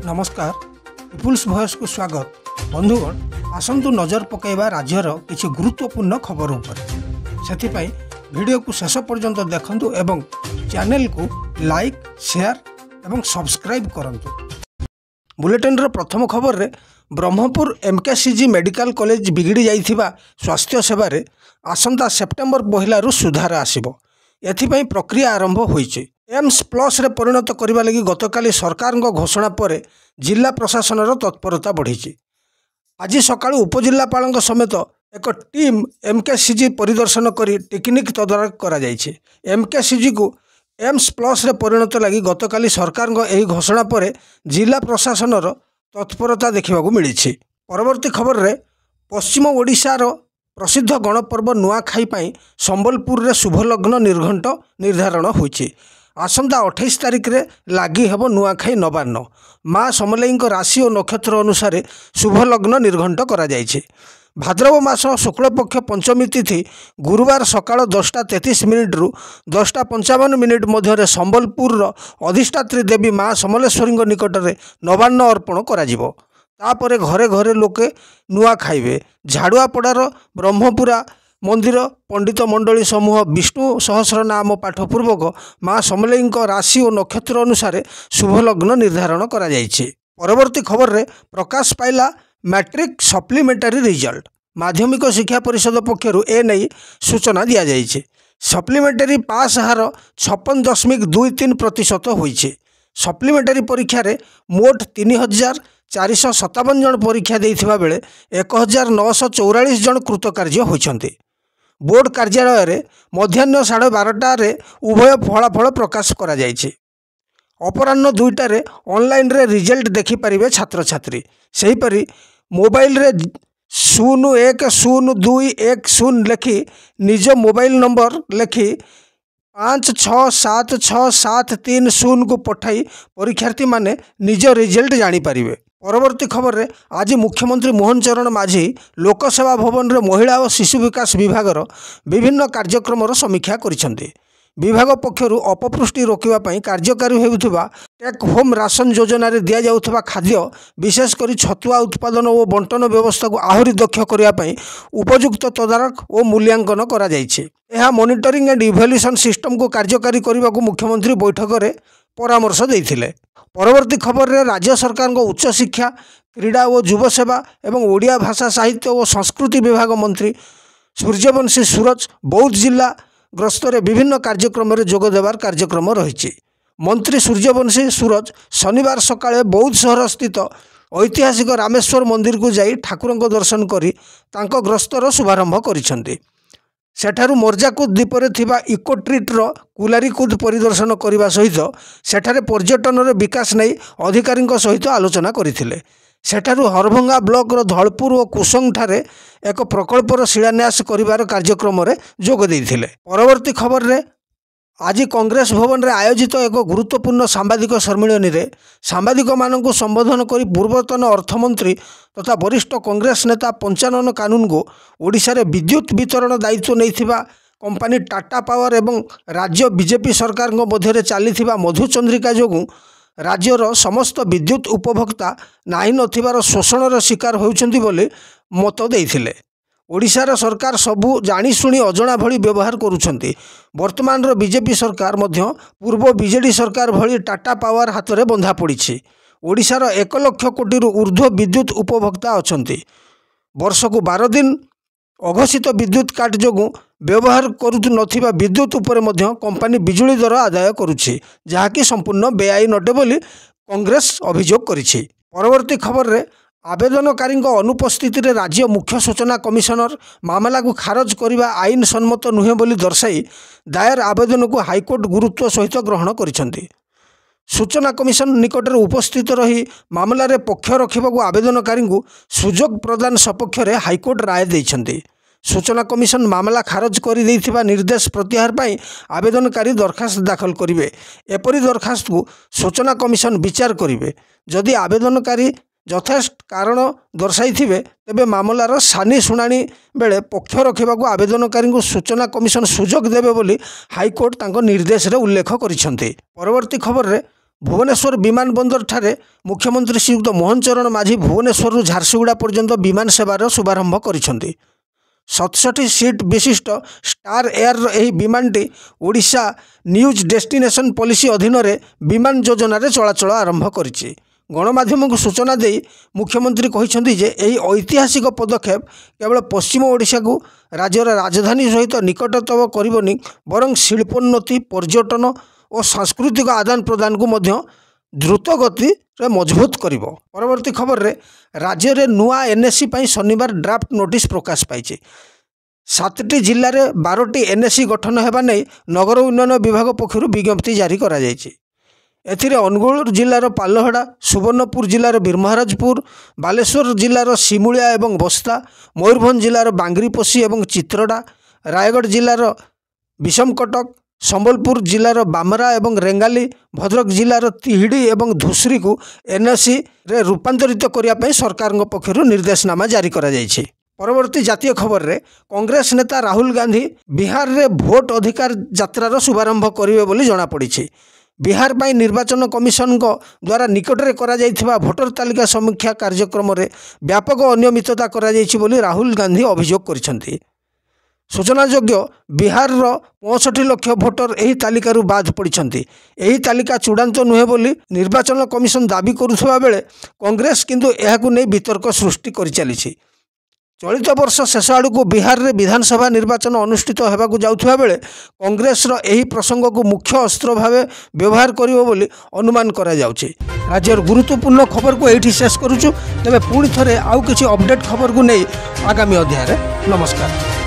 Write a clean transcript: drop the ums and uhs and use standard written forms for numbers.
नमस्कार people's voice को स्वागत। बंधुगण आसतु नजर पकईवा राज्यर किसी गुरुत्वपूर्ण खबर उपर से वीडियो को शेष पर्यंत देखंतु एवं चैनल को लाइक शेयर एवं सब्सक्राइब करंतु। बुलेटिन रो प्रथम खबर रे ब्रह्मपुर एमकेसीजी मेडिकल कॉलेज बिगिड़ी जाइथिबा स्वास्थ्य सेवा रे आसंता सेप्टेम्बर 1 रु सुधार आसिबो। एथिपई प्रक्रिया आरंभ होईचे। एम्स प्लस रे परिणत करबा लगी गतकाली सरकार घोषणा पर जिला प्रशासन तत्परता बढ़ी। आज सकाळु उपजिल्लापाल समेत एक टीम एमकेसीजी परिदर्शन करी टेक्निक तदारख करा जायछे। एमकेसीजी को एम्स प्लस रे परिणत लगी गतकाली सरकार एही घोषणा पर जिला प्रशासन तत्परता देखा मिली। परवर्ती खबर रे पश्चिम ओडिशार प्रसिद्ध गणपर्व नुआखाई पाई संबलपुर रे शुभलग्न निर्घंट निर्धारण होइछि। आसंता 28 तारिख रे लागी हेबो नुआखाई नवान्न। माँ समलेई राशि और नक्षत्र अनुसार शुभलग्न निर्घंट करा जायछि। भाद्रव मास शुक्लपक्ष पंचमी तिथि गुरुवार सकाळ 10:33 रु 10:55 मध्य संबलपुर अधिष्ठात्री देवी माँ समलेश्वरी निकट में नवान्न अर्पण करा जिवो। तापरे घरे घरे लोके नुआ खाइबे। झाड़ुआपड़ार ब्रह्मपुरा मंदिर पंडित मंडली समूह विष्णु सहस्र नाम पाठ पूर्वक माँ समलेई राशि और नक्षत्र अनुसार शुभलग्न निर्धारण करा जायछि। परवर्ती खबर रे प्रकाश पाइला मैट्रिक सप्लीमेंटारी रिजल्ट। माध्यमिक शिक्षा परिषद पक्षरु ए नहीं सूचना दिया जायछि। सप्लीमेंटारी पास हार 56.23% होइछि। सप्लीमेंटारी परीक्षा रे मोट 3457 जन परीक्षा देइथिबा बेले 1944 जन कृतकार्य होइछन्ति। बोर्ड कार्यालय रे मध्याह्न 12:30 उभय फलाफल प्रकाश करा जायछि। अपराह्न 2टा रे ऑनलाइन रे रिजल्ट देखि परिबे छात्र छात्री। सेहीपरि मोबाइल रे 010210 लेखि निज मोबाइल नंबर लेखि 56767330 को पठाई परीक्षार्थी माने निज रिजल्ट जानी पारिबे। परवर्ती खबर रे आज मुख्यमंत्री मोहन चरण माझी लोकसेवा भवन रे महिला और शिशु विकास विभागर विभिन्न कार्यक्रम समीक्षा करिसेंति। विभाग पक्षरु अपपुष्टि रोकिबा पई कार्यकारी हेउथबा टेक होम राशन योजना रे दिया जाउथबा खाद्य विशेषकर छतुआ उत्पादन और बंटन व्यवस्था को आहुरी दक्ष करिया पई उपयुक्त तदारख और मूल्यांकन करा जायछि। एहा मॉनिटरिंग एंड इवैल्यूएशन सिस्टम को कार्यकारी करने को मुख्यमंत्री बैठक में परामर्श देइथिले। परवर्ती खबर रे राज्य सरकार उच्च शिक्षा क्रीड़ा और युव सेवा एवं ओडिया भाषा साहित्य और संस्कृति विभाग मंत्री सूर्यवंशी सूरज बौद्ध जिला ग्रस्त रे विभिन्न कार्यक्रम रे जोग देवार कार्यक्रम रही। मंत्री सूर्यवंशी सूरज शनिवार सकाळे बौद्ध शहर स्थित ऐतिहासिक रामेश्वर मंदिर को जाई ठाकुर दर्शन करी तांको ग्रस्तर शुभारंभ करिसेंति। सेठारु मोरजाकुद द्वीपर थिबा इको ट्रीट्र कुलारीकुद परिदर्शन करने सहित सेठारे पर्यटन विकास नहीं अधिकारी सहित आलोचना करथिले। सेठारु हरभंगा ब्लॉक धलपुर और कुसंग ठारे एक प्रकल्पर शिलान्यास करिवार कार्यक्रम रे जोग देइथिले। परवर्ती खबर रे आज कांग्रेस भवन रे आयोजित एक गुरुत्वपूर्ण सांबादिक सम्मेलन रे सांबादिक मानक संबोधन करी पूर्वतन अर्थमंत्री तथा वरिष्ठ कांग्रेस नेता पंचानन कानून को ओडिशा रे विद्युत वितरण दायित्व नैथिबा कंपनी टाटा पावर एवं राज्य बीजेपी सरकार मध्य चलीथिबा मधुचंद्रिका जोगु राज्यर समस्त विद्युत उपभोक्ता नाही नथिबार शोषणर शिकार होउछन्ति बोली मत देइथिले। ओडिशार सरकार सबू जाणीशुणी अजणा भली व्यवहार करुछन्ति। वर्तमान बीजेपी सरकार मध्य पूर्व बीजेडी सरकार भली टाटा पावर हाथ में बंधा पड़ी। ओडिशार 1 लाख कोटी ऊर्ध्व विद्युत उपभोक्ता अछन्ति। वर्ष को 12 दिन अघोषित विद्युत काट जोगु व्यवहार करू नथिबा विद्युत उपरे मध्य कंपनी बिजुली दर आदाय करुछि, जहाँकि संपूर्ण बेआईन अटे बोली कांग्रेस अभियोग करिछि। परवर्ती खबर रे आवेदनकारी अनुपस्थित रे राज्य मुख्य सूचना कमिशनर मामला को खारज करने आईन सम्मत नुहे बोली दर्शाई दायर आवेदन को हाईकोर्ट गुरुत्व सहित ग्रहण करिसेंति। सूचना कमिशन निकट में उपस्थित रही मामला रे पक्ष रखा आवेदनकारी सुजोग प्रदान सपक्ष रे हाईकोर्ट राय देइछन्ति। सूचना कमिशन मामला खारज कर निर्देश प्रत्याहार पाई आवेदनकारी दरखास्त दाखल करिवे। एपरी दरखास्त को सूचना कमिशन विचार करिवे। जदि आवेदनकारी यथेष्ट कारण दर्शाई तेबे मामलार सानी शुणाणी बेले पक्ष रखा आवेदनकारी सूचना कमिशन सुजोग देवे बोली हाईकोर्ट तांको निर्देश रे उल्लेख करिसेंति। परवर्ती खबर रे भुवनेश्वर विमान बंदर ठारे मुख्यमंत्री श्रीयुक्त मोहन चरण माझी भुवनेश्वर झारसुगुड़ा पर्यंत विमान सेवार शुभारंभ करिसेंति। 67 सीट विशिष्ट स्टार एयर यह विमानटी ओडिशा न्यूज डेस्टिनेशन पॉलिसी अधीन विमान योजन चलाचल आरंभ करिछि। गणमाध्यम को सूचना दे मुख्यमंत्री कहते जे यही ऐतिहासिक पदक्षेप केवल पश्चिम ओडिशा को राज्यर राजधानी सहित निकटतम करबनी बरं शिल्पोन्नति पर्यटन और सांस्कृतिक आदान प्रदान को मध्य द्रुत गति मजबूत करिवो। परवर्ती खबर रे राज्य रे नुआ एनएससी पई शनिवार ड्राफ्ट नोटिस प्रकाश पाइछि। 7टी जिल्ला रे 12टी एनएससी गठन हेबा नै नगर उन्नयन विभाग पक्षरु विज्ञप्ति जारी करा जायछि। एथिरे अनुगुल जिल्लार पालहड़ा, सुवर्णपुर जिल्लार बीरमहाराजपुर, बालेश्वर जिल्लार सिमुलिया एवं बस्ता, मयूरभंज जिल्लार बांगरीपोशी एवं चित्रड़ा, रायगढ़ जिल्लार विषमकटक, संबलपुर जिल्लार बामरा एवं रेंगाली, भद्रक जिल्लार तिहिडी एवं धुसरी को एनएससी रे रूपांतरित करिया पई सरकार पक्षरु निर्देशनामा जारी करा जायछि। परवर्ती जातीय खबर रे कांग्रेस नेता राहुल गांधी बिहार रे भोट अधिकार यात्रार शुभारंभ करिवे बोली जणा पड़िछि। बिहार पाई निर्वाचन कमिशन द्वारा निकटरे करा जायथिबा भोटर तालिका समीक्षा कार्यक्रम रे व्यापक अनियमितता करा जायछि बोली राहुल गांधी अभियोग करिसेंति। सूचनायोग्य बिहार 65 लाख भोटर यही तालिकारु बाद पड़िछंती। यही तालिका चूड़ांत नुहे बोली निर्वाचन कमिशन दाबी करुथबा बेले कांग्रेस किंतु एहाकु नै वितर्क सृष्टि करि चलिछि। चलित वर्ष शेष आड़ू बिहार रे विधानसभा निर्वाचन अनुष्ठित होगाकू जाउथबा बेले कांग्रेस यही प्रसंग को मुख्य अस्त्र भाव व्यवहार करिवो बोली अनुमान करा जाउछि। राज्यर गुरुत्वपूर्ण खबर को एठी शेष करूछु। तबे पुणी थरे आउ किछि अपडेट खबर को नै आगामी अध्याय रे नमस्कार।